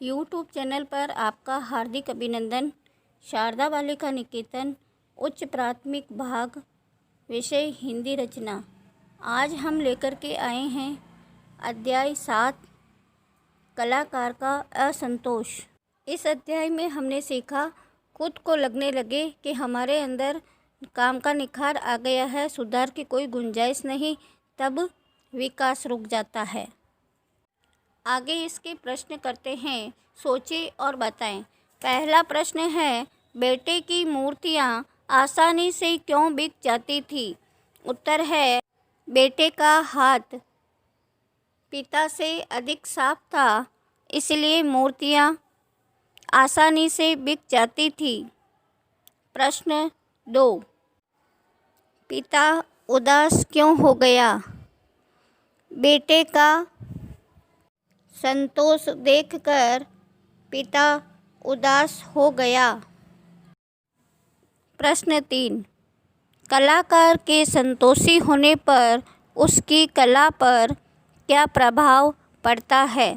YouTube channel पर आपका हार्दिक अभिनंदन। शारदा बालिका निकेतन उच्च प्राथमिक भाग, विषय हिंदी रचना। आज हम लेकर के आए हैं अध्याय 7, कलाकार का असंतोष। इस अध्याय में हमने सीखा, खुद को लगने लगे कि हमारे अंदर काम का निखार आ गया है, सुधार की कोई गुंजाइश नहीं, तब विकास रुक जाता है। आगे इसके प्रश्न करते हैं, सोचें और बताएं। पहला प्रश्न है, बेटे की मूर्तियां आसानी से क्यों बिक जाती थी? उत्तर है, बेटे का हाथ पिता से अधिक साफ था, इसलिए मूर्तियां आसानी से बिक जाती थी। प्रश्न 2, पिता उदास क्यों हो गया? बेटे का संतोष देखकर पिता उदास हो गया। प्रश्न 3, कलाकार के संतोषी होने पर उसकी कला पर क्या प्रभाव पड़ता है?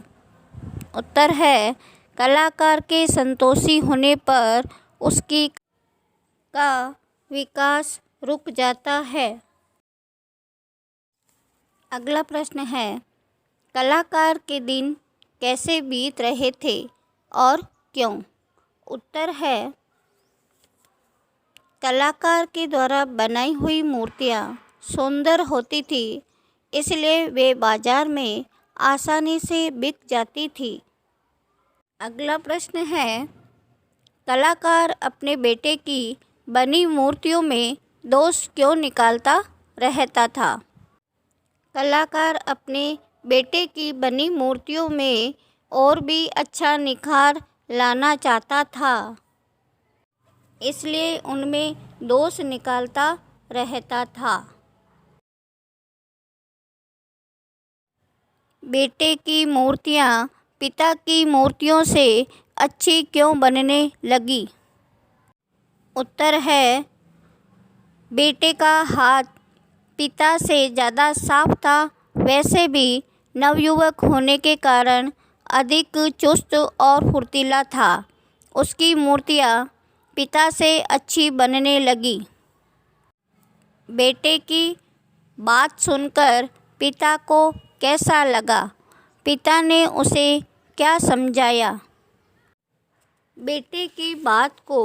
उत्तर है, कलाकार के संतोषी होने पर उसकी का विकास रुक जाता है। अगला प्रश्न है, कलाकार के दिन कैसे बीत रहे थे और क्यों? उत्तर है, कलाकार के द्वारा बनाई हुई मूर्तियां सुंदर होती थी, इसलिए वे बाजार में आसानी से बिक जाती थी। अगला प्रश्न है, कलाकार अपने बेटे की बनी मूर्तियों में दोष क्यों निकालता रहता था? कलाकार अपने बेटे की बनी मूर्तियों में और भी अच्छा निखार लाना चाहता था, इसलिए उनमें दोष निकालता रहता था। बेटे की मूर्तियां पिता की मूर्तियों से अच्छी क्यों बनने लगी? उत्तर है, बेटे का हाथ पिता से ज़्यादा साफ था, वैसे भी नवयुवक होने के कारण अधिक चुस्त और फुर्तीला था। उसकी मूर्तियां पिता से अच्छी बनने लगी। बेटे की बात सुनकर पिता को कैसा लगा? पिता ने उसे क्या समझाया? बेटे की बात को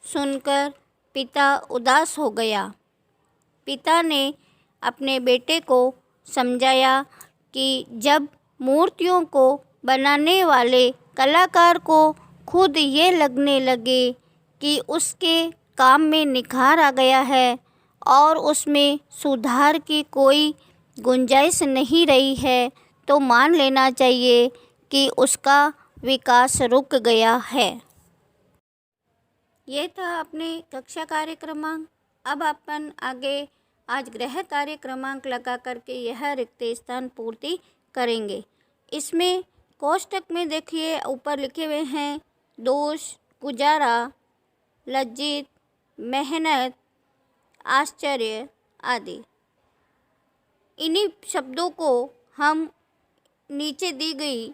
सुनकर पिता उदास हो गया। पिता ने अपने बेटे को समझाया कि जब मूर्तियों को बनाने वाले कलाकार को खुद ये लगने लगे कि उसके काम में निखार आ गया है और उसमें सुधार की कोई गुंजाइश नहीं रही है, तो मान लेना चाहिए कि उसका विकास रुक गया है। ये था अपने कक्षा कार्य क्रमांक। अब अपन आगे आज गृह कार्य क्रमांक लगा करके यह रिक्त स्थान पूर्ति करेंगे। इसमें कोष्टक में देखिए ऊपर लिखे हुए हैं, दोष, गुजारा, लज्जित, मेहनत, आश्चर्य आदि। इन्हीं शब्दों को हम नीचे दी गई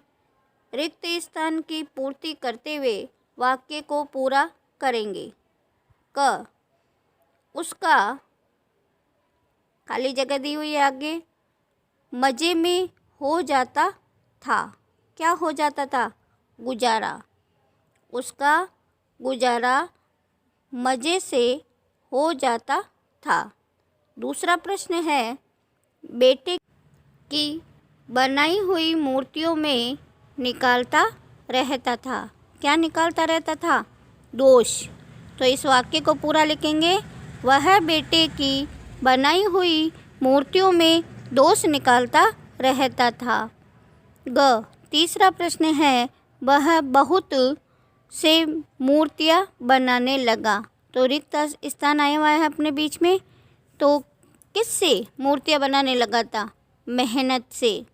रिक्त स्थान की पूर्ति करते हुए वाक्य को पूरा करेंगे। क, उसका खाली जगह दी हुई है आगे, मज़े में हो जाता था। क्या हो जाता था? गुजारा। उसका गुजारा मज़े से हो जाता था। दूसरा प्रश्न है, बेटे की बनाई हुई मूर्तियों में निकालता रहता था। क्या निकालता रहता था? दोष। तो इस वाक्य को पूरा लिखेंगे, वह बेटे की बनाई हुई मूर्तियों में दोष निकालता रहता था। ग, तीसरा प्रश्न है, वह बहुत से मूर्तियां बनाने लगा। तो रिक्त स्थान आया हुआ है अपने बीच में, तो किससे मूर्तियां बनाने लगा था? मेहनत से।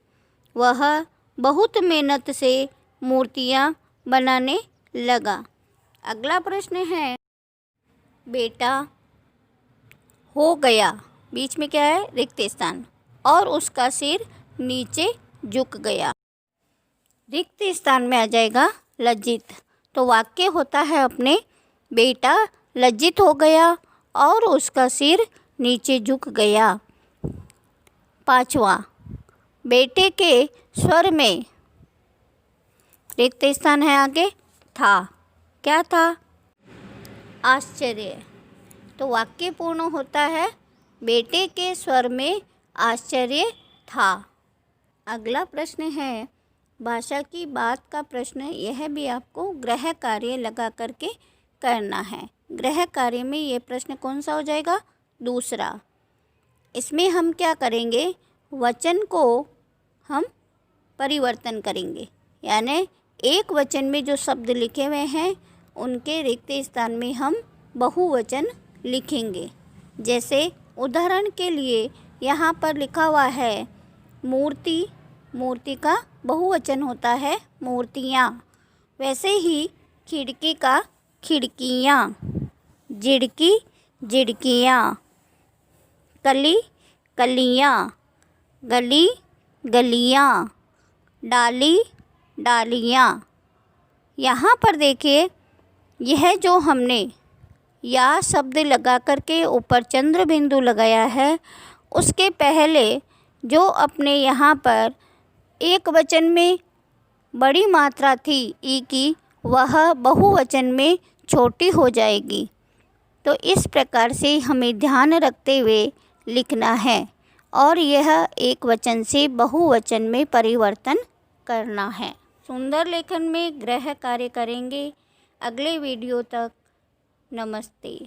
वह बहुत मेहनत से मूर्तियां बनाने लगा। अगला प्रश्न है, बेटा हो गया, बीच में क्या है? रिक्त स्थान, और उसका सिर नीचे झुक गया। रिक्त स्थान में आ जाएगा लज्जित। तो वाक्य होता है अपने बेटा लज्जित हो गया और उसका सिर नीचे झुक गया। 5वां, बेटे के स्वर में रिक्त स्थान है आगे था। क्या था? आश्चर्य। तो वाक्य पूर्ण होता है बेटे के स्वर में आश्चर्य था। अगला प्रश्न है भाषा की बात का प्रश्न। यह भी आपको गृह कार्य लगा करके करना है। गृह कार्य में ये प्रश्न कौन सा हो जाएगा? दूसरा। इसमें हम क्या करेंगे? वचन को हम परिवर्तन करेंगे, यानी एक वचन में जो शब्द लिखे हुए हैं उनके रिक्त स्थान में हम बहुवचन लिखेंगे। जैसे उदाहरण के लिए यहाँ पर लिखा हुआ है मूर्ति। मूर्ति का बहुवचन होता है मूर्तियाँ। वैसे ही खिड़की का खिड़कियाँ, झिड़की झिड़कियाँ, कली कलियाँ, गली गलियाँ, डाली डालियाँ। यहाँ पर देखिए, यह जो हमने या शब्द लगा करके ऊपर चंद्र बिंदु लगाया है, उसके पहले जो अपने यहाँ पर एक वचन में बड़ी मात्रा थी ई की, वह बहुवचन में छोटी हो जाएगी। तो इस प्रकार से हमें ध्यान रखते हुए लिखना है और यह एक वचन से बहुवचन में परिवर्तन करना है। सुंदर लेखन में गृह कार्य करेंगे। अगले वीडियो तक नमस्ते।